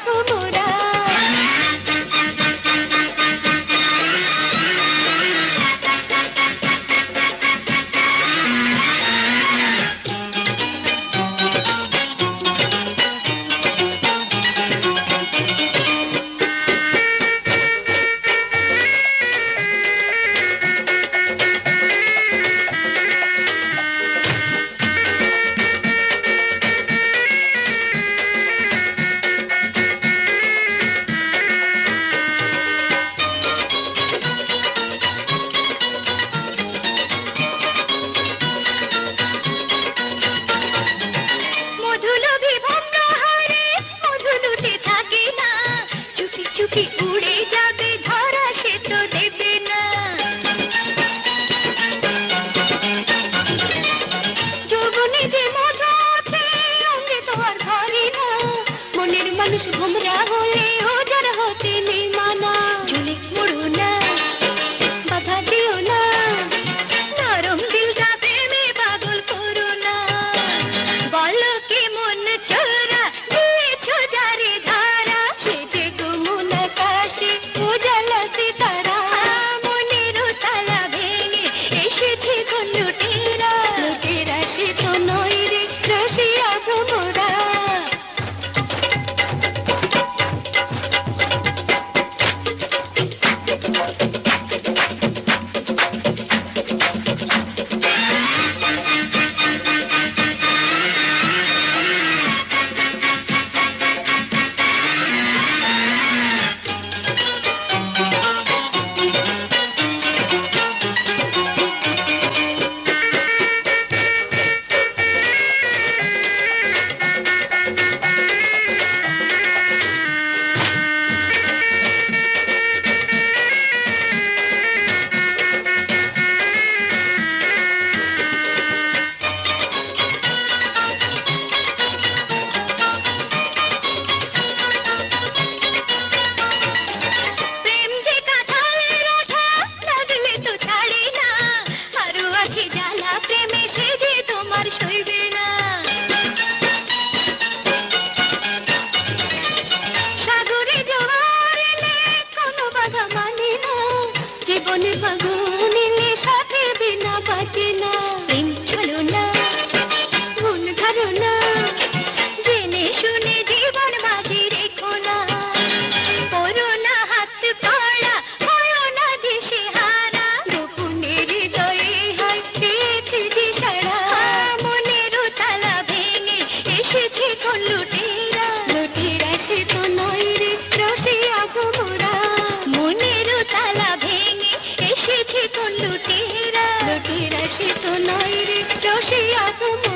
ভোমরা। চুপি উড়ে যাবে ধরা সে তো দেবে না। যৌবনে যে মধু আছে অঙ্গে তো আর ধরে না। মনের মানুষ ভোমরা হলে ওজার হতে নেই মানা। চলে মুড়ো না, বাধা দিও না, নরম দিলটা প্রেমে পাগল করো না। বলো কি মন চোরা দিয়েছো যারে ধারা, সে যে গুমুন আকাশে উজালা সিতারা। মনের তালা ভেঙে এসেছে কোন লুটেরা, লুটেরা সে তো নয় রে রসিয়া ভোমরা। জীবনের বাগুন এলে সাথে বিনা বাঁচে না। প্রেম চলো না, মন ধরো না, জেনে শুনে জীবন বাজি রেখো না। করো না হাত কড়া, হয় না দেশে হারা। গোপনের হৃদয়ে হয় পেয়েছে যে সারা। মনের তালা ভেঙে এসেছে কোন লুটেরা, লুটেরা সে তো নয় রে রসিয়া ভোমরা। মনের তালা ভেঙে এসেছে কোন লুটেরা, লুটেরা সে তো নয় রে রসিয়া ভোমরা।